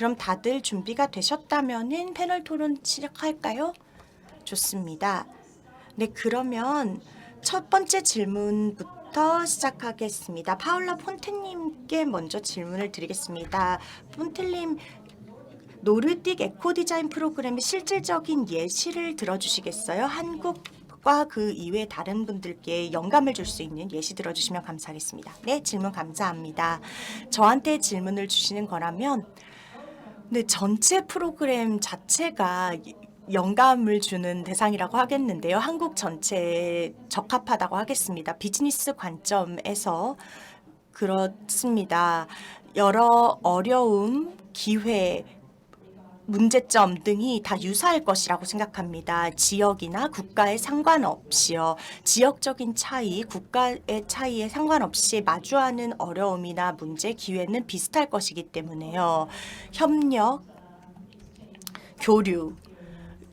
그럼 다들 준비가 되셨다면은 패널 토론 시작할까요? 좋습니다. 네, 그러면 첫 번째 질문부터 시작하겠습니다. 파울라 폰테님께 먼저 질문을 드리겠습니다. 폰테님, 노르딕 에코 디자인 프로그램의 실질적인 예시를 들어주시겠어요? 한국과 그 이외 다른 분들께 영감을 줄 수 있는 예시 들어주시면 감사하겠습니다. 네, 질문 감사합니다. 저한테 질문을 주시는 거라면 네, 전체 프로그램 자체가 영감을 주는 대상이라고 하겠는데요. 한국 전체에 적합하다고 하겠습니다. 비즈니스 관점에서 그렇습니다. 여러 어려움, 기회, 문제점 등이 다 유사할 것이라고 생각합니다. 지역이나 국가에 상관없이요. 지역적인 차이, 국가의 차이에 상관없이 마주하는 어려움이나 문제, 기회는 비슷할 것이기 때문에요. 협력, 교류,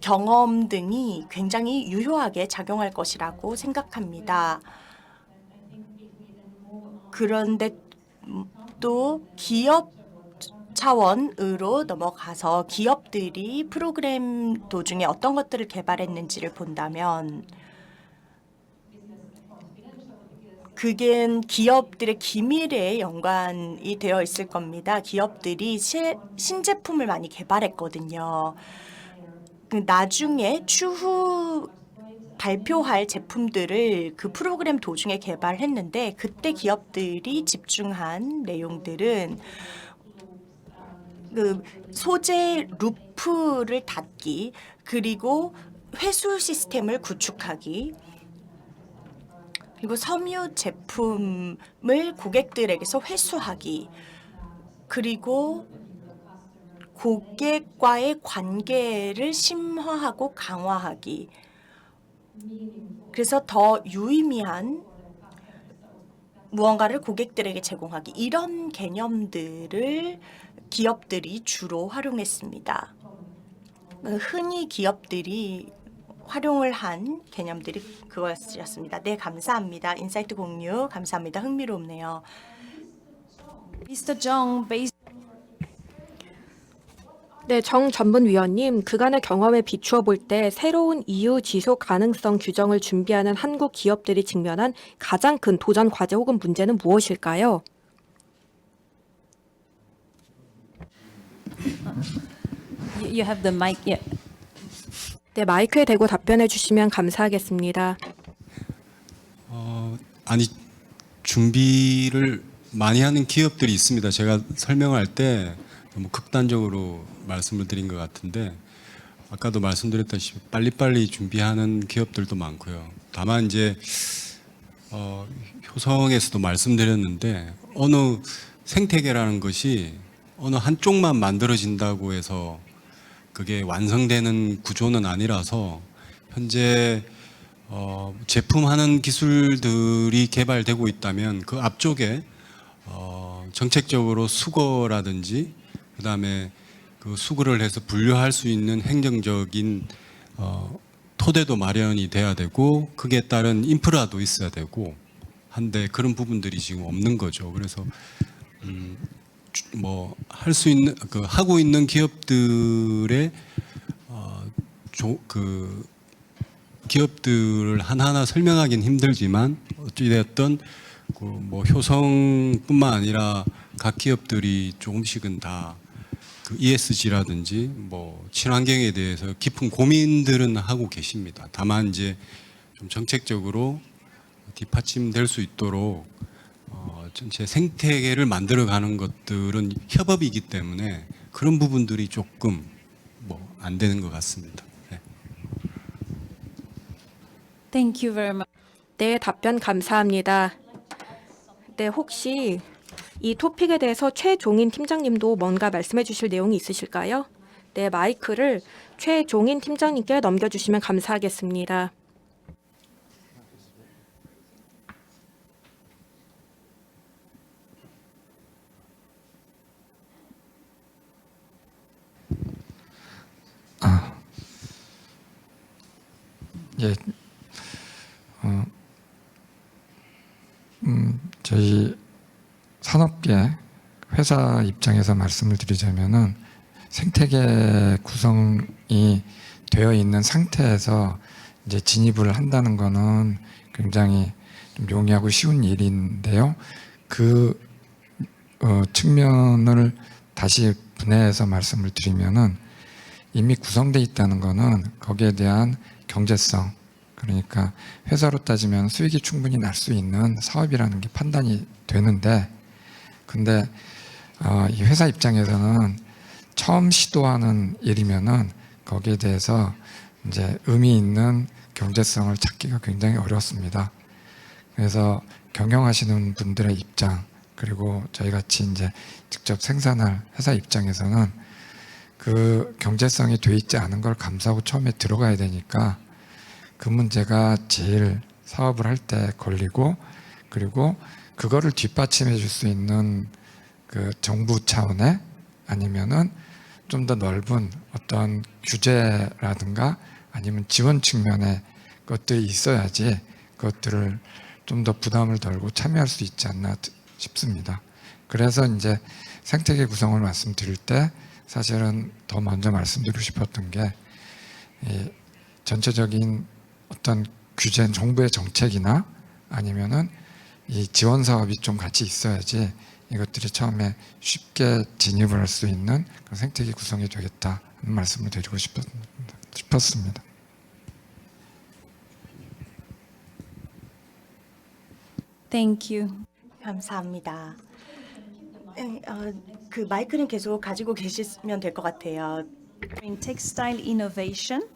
경험 등이 굉장히 유효하게 작용할 것이라고 생각합니다. 그런데 또 기업 차원으로 넘어가서 기업들이 프로그램 도중에 어떤 것들을 개발했는지를 본다면 그게 기업들의 기밀에 연관이 되어 있을 겁니다. 기업들이 신제품을 많이 개발했거든요. 나중에 추후 발표할 제품들을 그 프로그램 도중에 개발했는데 그때 기업들이 집중한 내용들은 그 소재 루프를 닫기, 그리고 회수 시스템을 구축하기, 그리고 섬유 제품을 고객들에게서 회수하기, 그리고 고객과의 관계를 심화하고 강화하기. 그래서 더 유의미한 무언가를 고객들에게 제공하기. 이런 개념들을 기업들이 주로 활용했습니다. 흔히 기업들이 활용을 한 개념들이 그것이었습니다. 네, 감사합니다. 인사이트 공유 감사합니다. 흥미롭네요. Mr. Jung, based 네, 정 전문위원님, 그간의 경험에 비추어 볼 때 새로운 EU 지속 가능성 규정을 준비하는 한국 기업들이 직면한 가장 큰 도전 과제 혹은 문제는 무엇일까요? you have the mic. Yeah. 네, 마이크에 대고 답변해 주시면 감사하겠습니다. 아니 준비를 많이 하는 기업들이 있습니다. 제가 설명할 때 너무 극단적으로 말씀을 드린 것 같은데 아까도 말씀드렸다시피 빨리빨리 준비하는 기업들도 많고요. 다만 이제 효성에서도 말씀드렸는데 어느 생태계라는 것이 어느 한쪽만 만들어진다고 해서 그게 완성되는 구조는 아니라서 현재 제품하는 기술들이 개발되고 있다면 그 앞쪽에 정책적으로 수거라든지 그다음에 그 수거를 해서 분류할 수 있는 행정적인 토대도 마련이 돼야 되고 그에 따른 인프라도 있어야 되고 한데 그런 부분들이 지금 없는 거죠. 그래서 뭐 할 수 있는 그 하고 있는 기업들의 그 기업들을 하나하나 설명하기는 힘들지만 어찌되었든 그 뭐 효성뿐만 아니라 각 기업들이 조금씩은 다 그 ESG라든지 뭐 친환경에 대해서 깊은 고민들은 하고 계십니다. 다만 이제 좀 정책적으로 뒷받침될 수 있도록 전체 생태계를 만들어가는 것들은 협업이기 때문에 그런 부분들이 조금 뭐 안 되는 것 같습니다. 네. Thank you very much. 네, 답변 감사합니다. 네, 혹시 이 토픽에 대해서 최종인 팀장님도 뭔가 말씀해 주실 내용이 있으실까요? 네, 마이크를 최종인 팀장님께 넘겨주시면 감사하겠습니다. 예, 저희 산업계 회사 입장에서 말씀을 드리자면은 생태계 구성이 되어 있는 상태에서 이제 진입을 한다는 거는 굉장히 좀 용이하고 쉬운 일인데요. 그 측면을 다시 분해해서 말씀을 드리면은 이미 구성되어 있다는 거는 거기에 대한 경제성, 그러니까 회사로 따지면 수익이 충분히 날 수 있는 사업이라는 게 판단이 되는데, 근데 이 회사 입장에서는 처음 시도하는 일이면은 거기에 대해서 이제 의미 있는 경제성을 찾기가 굉장히 어렵습니다. 그래서 경영하시는 분들의 입장, 그리고 저희 같이 이제 직접 생산할 회사 입장에서는 그 경제성이 돼 있지 않은 걸 감수하고 처음에 들어가야 되니까 그 문제가 제일 사업을 할 때 걸리고, 그리고 그거를 뒷받침해 줄 수 있는 그 정부 차원의 아니면은 좀 더 넓은 어떤 규제라든가 아니면 지원 측면의 것들이 있어야지 그것들을 좀 더 부담을 덜고 참여할 수 있지 않나 싶습니다. 그래서 이제 생태계 구성을 말씀드릴 때 사실은 더 먼저 말씀드리고 싶었던 게 이 전체적인 어떤 규제, 정부의 정책이나 아니면은 이 지원 사업이 좀 같이 있어야지 이것들이 처음에 쉽게 진입을 할 수 있는 그런 생태계 구성이 되겠다는 말씀을 드리고 싶었습니다. Thank you. 감사합니다. 그 마이크는 계속 가지고 계시면 될 것 같아요. In textile innovation,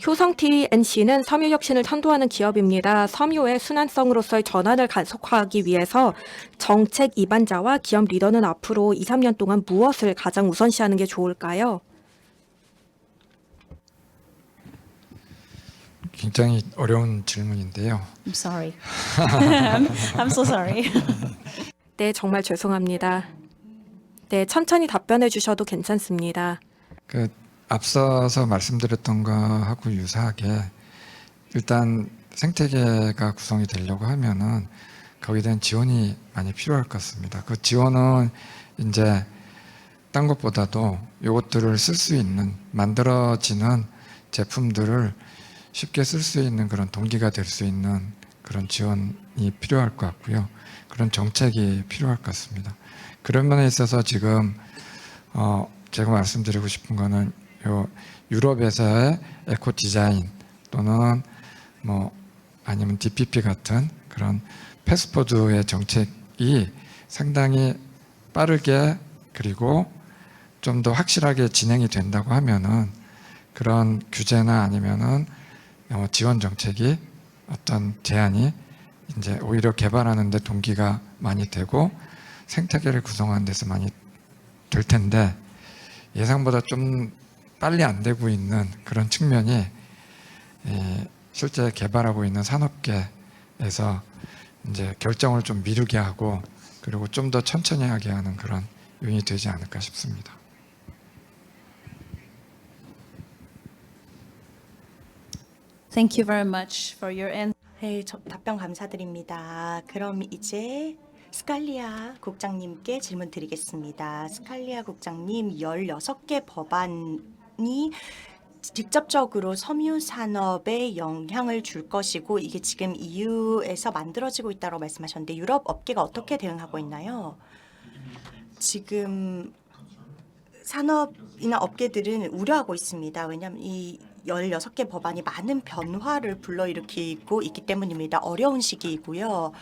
효성 TNC는 섬유 혁신을 선도하는 기업입니다. 섬유의 순환성으로서의 전환을 가속화하기 위해서 정책 입안자와 기업 리더는 앞으로 2, 3년 동안 무엇을 가장 우선시하는 게 좋을까요? 굉장히 어려운 질문인데요. I'm sorry. I'm so sorry. 네, 정말 죄송합니다. 네, 천천히 답변해 주셔도 괜찮습니다. 그 앞서서 말씀드렸던 거하고 유사하게 일단 생태계가 구성이 되려고 하면은 거기에 대한 지원이 많이 필요할 것 같습니다. 그 지원은 이제 딴 것보다도 이것들을 쓸 수 있는 만들어지는 제품들을 쉽게 쓸 수 있는 그런 동기가 될 수 있는 그런 지원이 필요할 것 같고요. 그런 정책이 필요할 것 같습니다. 그런 면에 있어서 지금 제가 말씀드리고 싶은 거는 요 유럽에서의 에코 디자인 또는 뭐 아니면 DPP 같은 그런 패스트푸드의 정책이 상당히 빠르게 그리고 좀 더 확실하게 진행이 된다고 하면은 그런 규제나 아니면은 지원 정책이 어떤 제한이 이제 오히려 개발하는 데 동기가 많이 되고 생태계를 구성하는 데서 많이 될 텐데 예상보다 좀 빨리 안 되고 있는 그런 측면이 실제 개발하고 있는 산업계에서 이제 결정을 좀 미루게 하고 그리고 좀 더 천천히 하게 하는 그런 요인이 되지 않을까 싶습니다. Thank you very much for your answer. 네, 답변 감사드립니다. 그럼 이제 스칼리아 국장님께 질문 드리겠습니다. 스칼리아 국장님, 16개 법안이 직접적으로 섬유 산업에 영향을 줄 것이고 이게 지금 EU에서 만들어지고 있다고 말씀하셨는데 유럽 업계가 어떻게 대응하고 있나요? 지금 산업이나 업계들은 우려하고 있습니다. 왜냐하면 이 16개 법안이 많은 변화를 불러일으키고 있기 때문입니다. 어려운 시기이고요.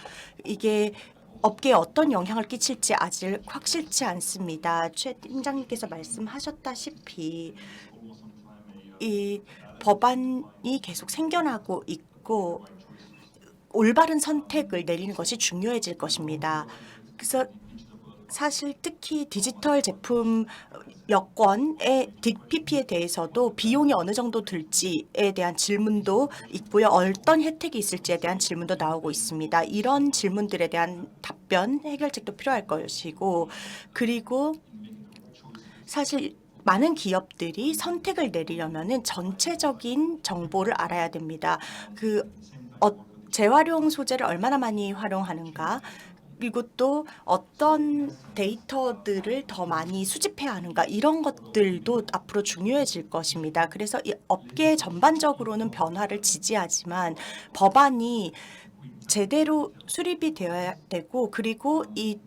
이게 업계에 어떤 영향을 끼칠지 아직 확실치 않습니다. 최 팀장님께서 말씀하셨다시피 이 법안이 계속 생겨나고 있고 올바른 선택을 내리는 것이 중요해질 것입니다. 그래서 사실 특히 디지털 제품 여권의 DPP에 대해서도 비용이 어느 정도 들지에 대한 질문도 있고요. 어떤 혜택이 있을지에 대한 질문도 나오고 있습니다. 이런 질문들에 대한 답변, 해결책도 필요할 것이고 그리고 사실 많은 기업들이 선택을 내리려면은 전체적인 정보를 알아야 됩니다. 재활용 소재를 얼마나 많이 활용하는가, 그리고 또 어떤 데이터들을 더 많이 수집해야 하는가 이런 것들도 앞으로 중요해질 것입니다. 그래서 이 업계 전반적으로는 변화를 지지하지만 법안이 제대로 수립이 되어야 되고 그리고 이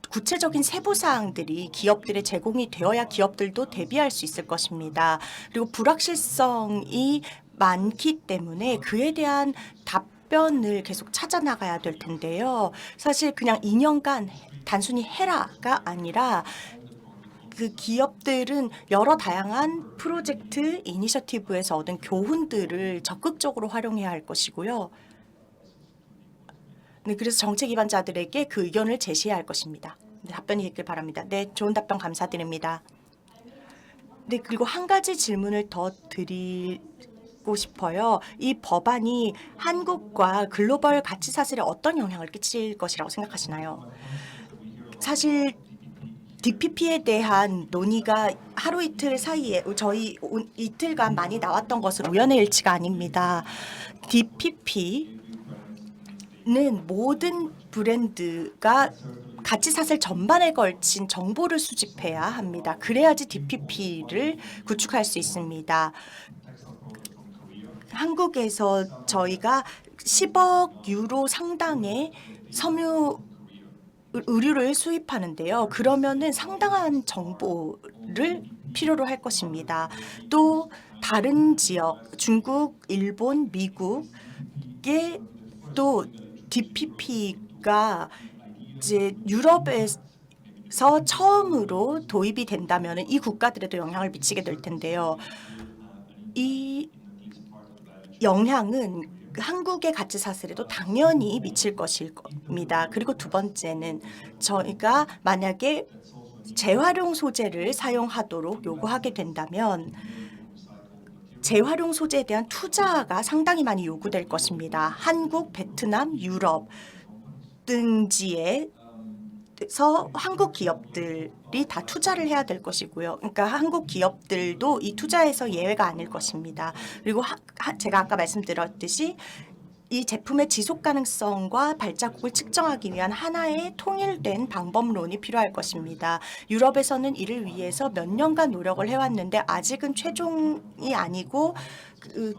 구체적인 세부 사항들이 기업들에 제공이 되어야 기업들도 대비할 수 있을 것입니다. 그리고 불확실성이 많기 때문에 그에 대한 답변을 계속 찾아 나가야 될 텐데요. 사실 그냥 2년간 단순히 해라가 아니라 그 기업들은 여러 다양한 프로젝트 이니셔티브에서 얻은 교훈들을 적극적으로 활용해야 할 것이고요. 네, 그래서 정책 기반자들에게 그 의견을 제시해야 할 것입니다. 네, 답변이 있길 바랍니다. 네, 좋은 답변 감사드립니다. 네, 그리고 한 가지 질문을 더 드리고 싶어요. 이 법안이 한국과 글로벌 가치 사슬에 어떤 영향을 끼칠 것이라고 생각하시나요? 사실 DPP에 대한 논의가 하루 이틀 사이에 저희 이틀간 많이 나왔던 것은 우연의 일치가 아닙니다. DPP는 모든 브랜드가 가치 사슬 전반에 걸친 정보를 수집해야 합니다. 그래야지 DPP를 구축할 수 있습니다. 한국에서 저희가 10억 유로 상당의 섬유 의류를 수입하는데요. 그러면은 상당한 정보를 필요로 할 것입니다. 또 다른 지역, 중국, 일본, 미국에 또 DPP가 이제 유럽에서 처음으로 도입이 된다면 이 국가들에도 영향을 미치게 될 텐데요. 이 영향은 한국의 가치 사슬에도 당연히 미칠 것일 겁니다. 그리고 두 번째는 저희가 만약에 재활용 소재를 사용하도록 요구하게 된다면 재활용 소재에 대한 투자가 상당히 많이 요구될 것입니다. 한국, 베트남, 유럽 등지에서 한국 기업들이 다 투자를 해야 될 것이고요. 그러니까 한국 기업들도 이 투자에서 예외가 아닐 것입니다. 그리고 제가 아까 말씀드렸듯이 이 제품의 지속 가능성과 발자국을 측정하기 위한 하나의 통일된 방법론이 필요할 것입니다. 유럽에서는 이를 위해서 몇 년간 노력을 해왔는데 아직은 최종이 아니고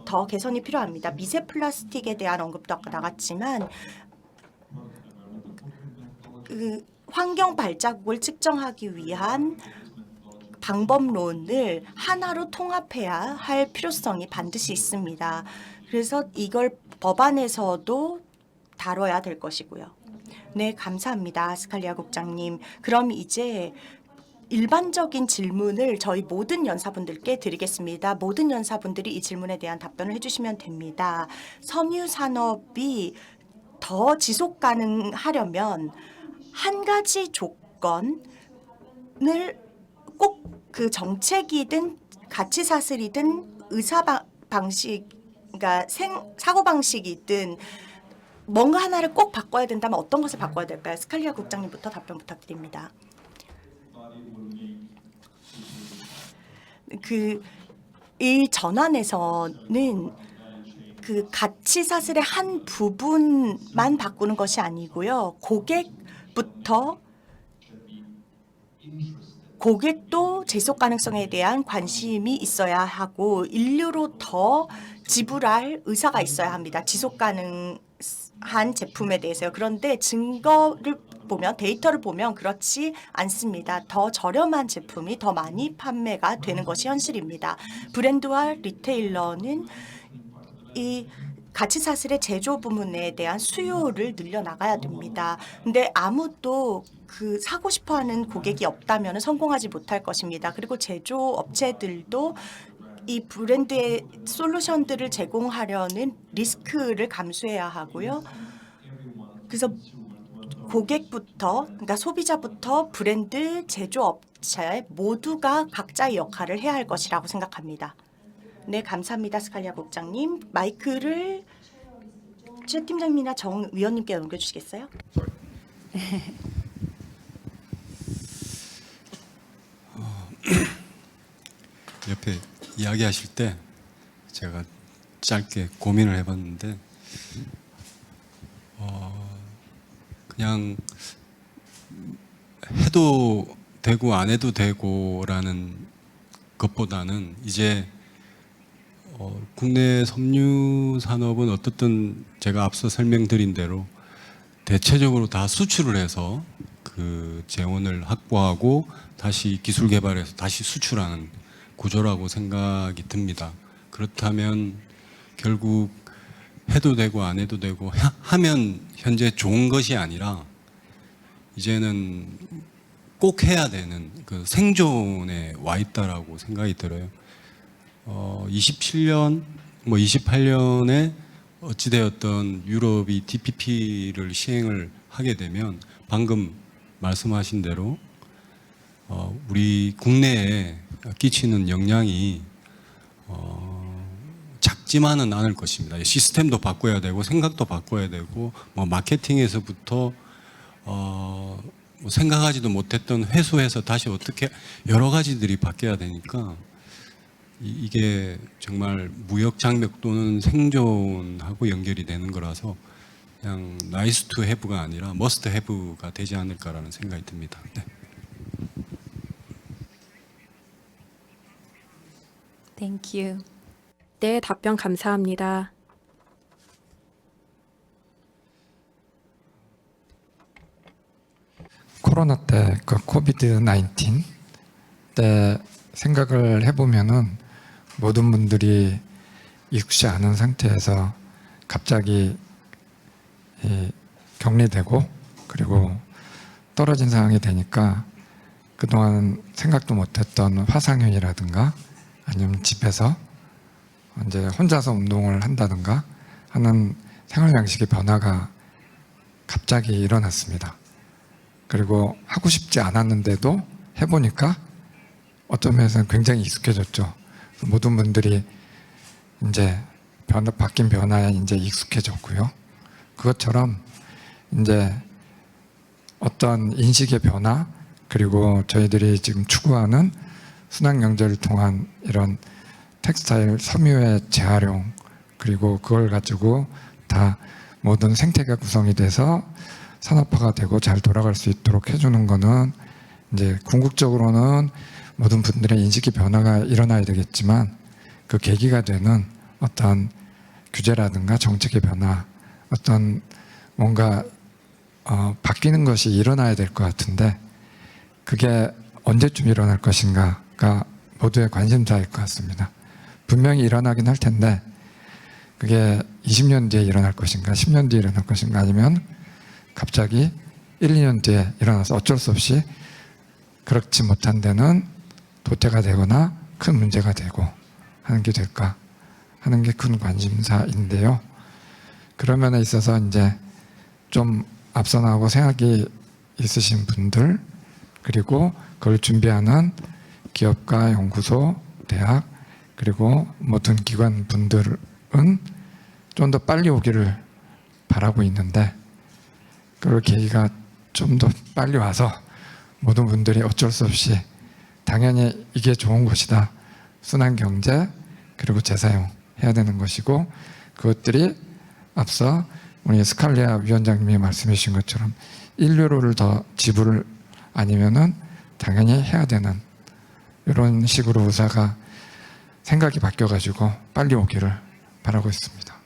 더 개선이 필요합니다. 미세 플라스틱에 대한 언급도 아까 나갔지만 환경 발자국을 측정하기 위한 방법론을 하나로 통합해야 할 필요성이 반드시 있습니다. 그래서 이걸 법안에서도 다뤄야 될 것이고요. 네, 감사합니다. 스칼리아 국장님. 그럼 이제 일반적인 질문을 저희 모든 연사분들께 드리겠습니다. 모든 연사분들이 이 질문에 대한 답변을 해주시면 됩니다. 섬유 산업이 더 지속 가능하려면 한 가지 조건을 꼭 그 정책이든 가치 사슬이든 방식, 그러니까 사고 방식이든 뭔가 하나를 꼭 바꿔야 된다면 어떤 것을 바꿔야 될까요? 스칼리아 국장님부터 답변 부탁드립니다. 이 전환에서는 그 가치 사슬의 한 부분만 바꾸는 것이 아니고요. 고객도 지속 가능성에 대한 관심이 있어야 하고 인류로 더 지불할 의사가 있어야 합니다. 지속 가능한 제품에 대해서요. 그런데 증거를 보면 데이터를 보면 그렇지 않습니다. 더 저렴한 제품이 더 많이 판매가 되는 것이 현실입니다. 브랜드와 리테일러는 이 가치 사슬의 제조 부문에 대한 수요를 늘려나가야 됩니다. 근데 아무도 사고 싶어하는 고객이 없다면 성공하지 못할 것입니다. 그리고 제조 업체들도 이 브랜드의 솔루션들을 제공하려는 리스크를 감수해야 하고요. 그래서 고객부터, 그러니까 소비자부터 브랜드, 제조업체 모두가 각자의 역할을 해야 할 것이라고 생각합니다. 네, 감사합니다. 스칼리아 국장님. 마이크를 최 팀장님이나 정 위원님께 넘겨주시겠어요? 옆에 이야기하실 때 제가 짧게 고민을 해봤는데 그냥 해도 되고 안 해도 되고라는 것보다는 이제 국내 섬유 산업은 어떻든 제가 앞서 설명드린 대로 대체적으로 다 수출을 해서 그 재원을 확보하고 다시 기술 개발해서 다시 수출하는 구조라고 생각이 듭니다. 그렇다면 결국 해도 되고 안 해도 되고 하면 현재 좋은 것이 아니라 이제는 꼭 해야 되는 그 생존에 와 있다라고 생각이 들어요. 27년, 뭐 28년에 어찌되었던 유럽이 TPP를 시행을 하게 되면 방금 말씀하신 대로 우리 국내에 끼치는 영향이 작지만은 않을 것입니다. 시스템도 바꿔야 되고 생각도 바꿔야 되고 뭐 마케팅에서부터 뭐 생각하지도 못했던 회수해서 다시 어떻게 여러 가지들이 바뀌어야 되니까 이게 정말 무역 장벽 또는 생존하고 연결이 되는 거라서 그냥 나이스 투 해브가 아니라 머스트 해브가 되지 않을까라는 생각이 듭니다. 네. Thank you. 네, 답변 감사합니다. 코로나 때 그 코비드 19 때 생각을 해보면은 모든 분들이 익숙지 않은 상태에서 갑자기 격리되고 그리고 떨어진 상황이 되니까 그동안 생각도 못했던 화상회의라든가 아니면 집에서 이제 혼자서 운동을 한다든가 하는 생활 방식의 변화가 갑자기 일어났습니다. 그리고 하고 싶지 않았는데도 해보니까 어떤 면에서는 굉장히 익숙해졌죠. 모든 분들이 이제 바뀐 변화에 이제 익숙해졌고요. 그것처럼 이제 어떤 인식의 변화 그리고 저희들이 지금 추구하는 순환 경제를 통한 이런 텍스타일 섬유의 재활용 그리고 그걸 가지고 다 모든 생태계가 구성이 돼서 산업화가 되고 잘 돌아갈 수 있도록 해주는 거는 이제 궁극적으로는 모든 분들의 인식의 변화가 일어나야 되겠지만 그 계기가 되는 어떤 규제라든가 정책의 변화 어떤 뭔가 바뀌는 것이 일어나야 될 것 같은데 그게 언제쯤 일어날 것인가가 모두의 관심사일 것 같습니다. 분명히 일어나긴 할 텐데 그게 20년 뒤에 일어날 것인가 10년 뒤에 일어날 것인가 아니면 갑자기 1, 2년 뒤에 일어나서 어쩔 수 없이 그렇지 못한 데는 도태가 되거나 큰 문제가 되고 하는 게 될까 하는 게 큰 관심사인데요. 그런 면에 있어서 이제 좀 앞서 나가고 생각이 있으신 분들 그리고 그걸 준비하는 기업가, 연구소, 대학 그리고 모든 기관 분들은 좀 더 빨리 오기를 바라고 있는데 그 계기가 좀 더 빨리 와서 모든 분들이 어쩔 수 없이 당연히 이게 좋은 것이다. 순환 경제 그리고 재사용 해야 되는 것이고 그것들이 앞서 우리 스칼리아 위원장님이 말씀해 주신 것처럼 인류를 더 지불을 아니면은 당연히 해야 되는 이런 식으로 의사가 생각이 바뀌어가지고 빨리 오기를 바라고 있습니다.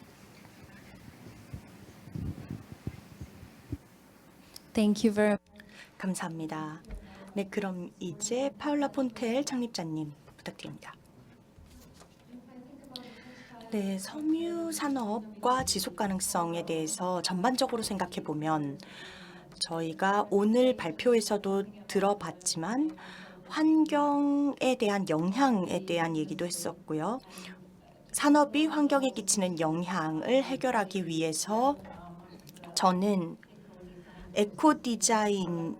Thank you very 감사합니다. 네, 그럼 이제 파울라 폰텔 창립자님 부탁드립니다. 네, 섬유 산업과 지속 가능성에 대해서 전반적으로 생각해 보면 저희가 오늘 발표에서도 들어봤지만 환경에 대한 영향에 대한 얘기도 했었고요. 산업이 환경에 끼치는 영향을 해결하기 위해서 저는 에코 디자인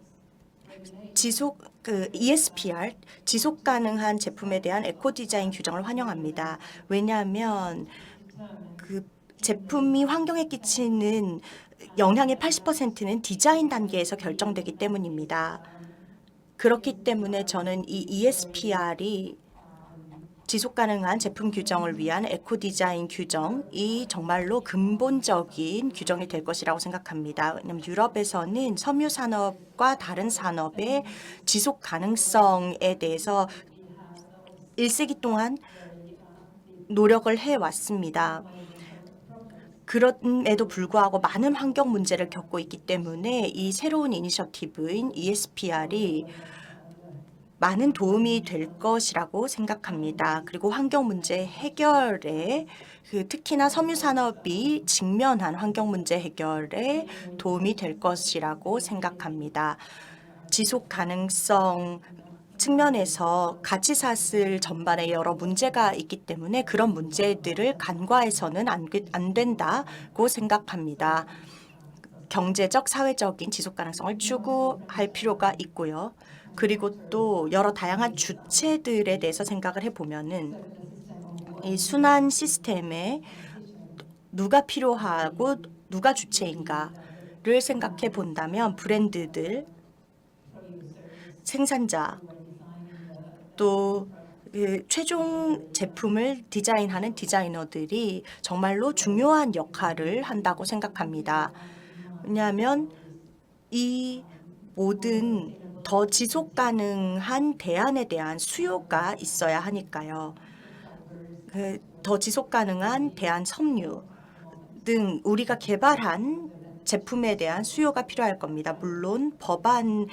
ESPR 지속 가능한 제품에 대한 에코 디자인 규정을 환영합니다. 왜냐하면 그 제품이 환경에 끼치는 영향의 80%는 디자인 단계에서 결정되기 때문입니다. 그렇기 때문에 저는 이 ESPR이 지속 가능한 제품 규정을 위한 에코 디자인 규정이 정말로 근본적인 규정이 될 것이라고 생각합니다. 왜냐하면 유럽에서는 섬유 산업과 다른 산업의 지속 가능성에 대해서 1세기 동안 노력을 해왔습니다. 그럼에도 불구하고 많은 환경 문제를 겪고 있기 때문에 이 새로운 이니셔티브인 ESPR이 많은 도움이 될 것이라고 생각합니다. 그리고 환경 문제 해결에 특히나 섬유 산업이 직면한 환경 문제 해결에 도움이 될 것이라고 생각합니다. 지속 가능성 측면에서 가치사슬 전반에 여러 문제가 있기 때문에 그런 문제들을 간과해서는 안 된다고 생각합니다. 경제적, 사회적인 지속 가능성을 추구할 필요가 있고요. 그리고 또 여러 다양한 주체들에 대해서 생각을 해보면은 이 순환 시스템에 누가 필요하고 누가 주체인가를 생각해 본다면 브랜드들, 생산자, 또 최종 제품을 디자인하는 디자이너들이 정말로 중요한 역할을 한다고 생각합니다. 왜냐하면 이 모든 더 지속 가능한 대안에 대한 수요가 있어야 하니까요. 더 지속 가능한 대안 섬유 등 우리가 개발한 제품에 대한 수요가 필요할 겁니다. 물론 법안을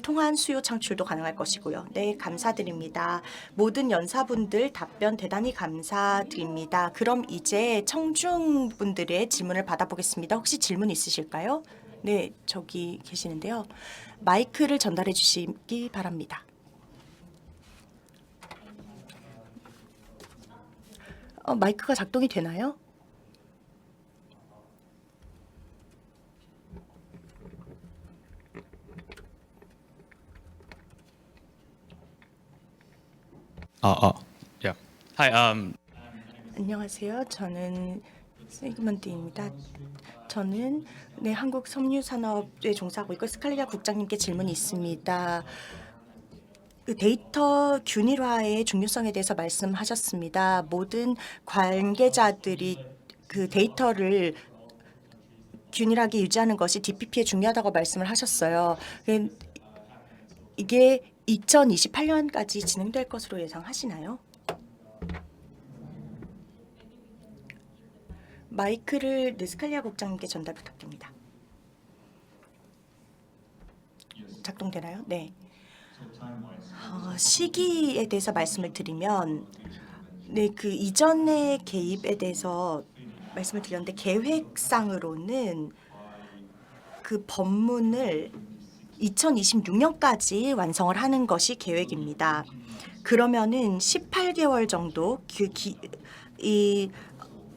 통한 수요 창출도 가능할 것이고요. 네, 감사드립니다. 모든 연사분들 답변 대단히 감사드립니다. 그럼 이제 청중분들의 질문을 받아보겠습니다. 혹시 질문 있으실까요? 네, 저기 계시는데요. 마이크를 전달해 주시기 바랍니다. 마이크가 작동이 되나요? Yeah. Hi. 안녕하세요. 저는 세그먼트입니다. 저는 한국 섬유 산업에 종사하고 있고 스칼리아 국장님께 질문이 있습니다. 그 데이터 균일화의 중요성에 대해서 말씀하셨습니다. 모든 관계자들이 그 데이터를 균일하게 유지하는 것이 DPP에 중요하다고 말씀을 하셨어요. 이게 2028년까지 진행될 것으로 예상하시나요? 마이크를 스칼리아 국장님께 전달 부탁드립니다. 작동되나요? 네. 시기에 대해서 말씀을 드리면 그 이전의 개입에 대해서 말씀을 드렸는데 계획상으로는 그 법문을 2026년까지 완성을 하는 것이 계획입니다. 그러면은 18개월 정도 이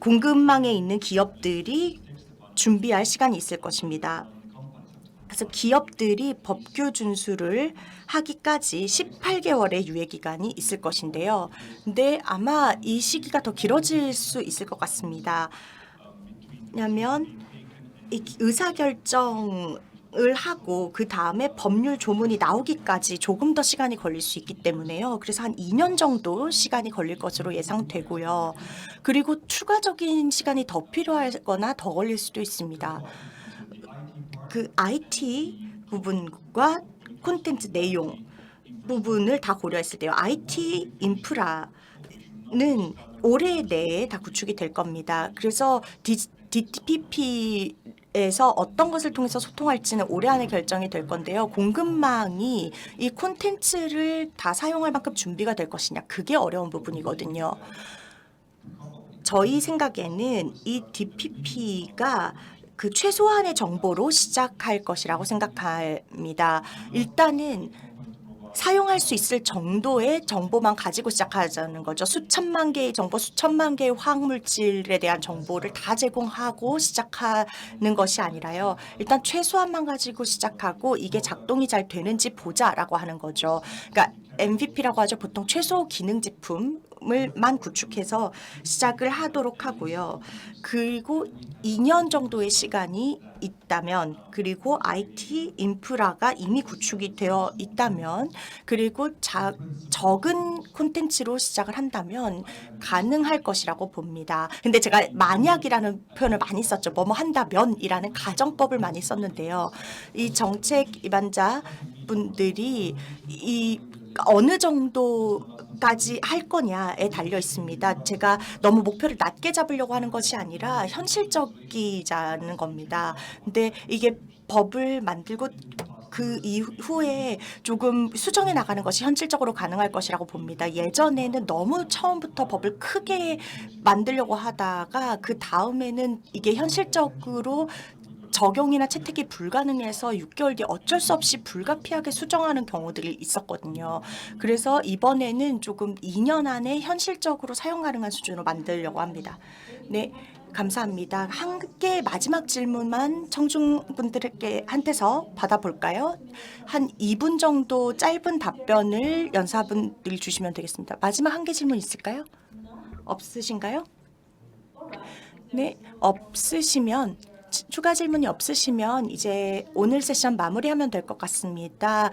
공급망에 있는 기업들이 준비할 시간이 있을 것입니다. 그래서 기업들이 법규 준수를 하기까지 18개월의 유예 기간이 있을 것인데요. 근데 아마 이 시기가 더 길어질 수 있을 것 같습니다. 왜냐하면 이 의사결정을 하고 그 다음에 법률 조문이 나오기까지 조금 더 시간이 걸릴 수 있기 때문에요. 그래서 한 2년 정도 시간이 걸릴 것으로 예상되고요. 그리고 추가적인 시간이 더 필요하거나 더 걸릴 수도 있습니다. 그 IT 부분과 콘텐츠 내용 부분을 다 고려했을 때요. IT 인프라는 올해 내에 다 구축이 될 겁니다. 그래서 DPP에서 어떤 것을 통해서 소통할지는 올해 안에 결정이 될 건데요. 공급망이 이 콘텐츠를 다 사용할 만큼 준비가 될 것이냐, 그게 어려운 부분이거든요. 저희 생각에는 이 DPP가 그 최소한의 정보로 시작할 것이라고 생각합니다. 일단은 사용할 수 있을 정도의 정보만 가지고 시작하자는 거죠. 수천만 개의 정보, 수천만 개의 화학물질에 대한 정보를 다 제공하고 시작하는 것이 아니라요. 일단 최소한만 가지고 시작하고 이게 작동이 잘 되는지 보자라고 하는 거죠. 그러니까 MVP라고 하죠. 보통 최소 기능 제품 시스템을만 구축해서 시작을 하도록 하고요. 그리고 2년 정도의 시간이 있다면, 그리고 IT 인프라가 이미 구축이 되어 있다면, 그리고 적은 콘텐츠로 시작을 한다면 가능할 것이라고 봅니다. 근데 제가 만약이라는 표현을 많이 썼죠. 뭐뭐 한다면이라는 가정법을 많이 썼는데요. 이 정책 입안자 분들이 이 어느 정도까지 할 거냐에 달려 있습니다. 제가 너무 목표를 낮게 잡으려고 하는 것이 아니라 현실적이자는 겁니다. 근데 이게 법을 만들고 그 이후에 조금 수정해 나가는 것이 현실적으로 가능할 것이라고 봅니다. 예전에는 너무 처음부터 법을 크게 만들려고 하다가 그 다음에는 이게 현실적으로 적용이나 채택이 불가능해서 6개월 뒤에 어쩔 수 없이 불가피하게 수정하는 경우들이 있었거든요. 그래서 이번에는 조금 2년 안에 현실적으로 사용 가능한 수준으로 만들려고 합니다. 네, 감사합니다. 한 개 마지막 질문만 청중분들께 한테서 받아볼까요? 한 2분 정도 짧은 답변을 연사분들이 주시면 되겠습니다. 마지막 한 개 질문 있을까요? 없으신가요? 네, 없으시면 추가 질문이 없으시면 이제 오늘 세션 마무리하면 될 것 같습니다.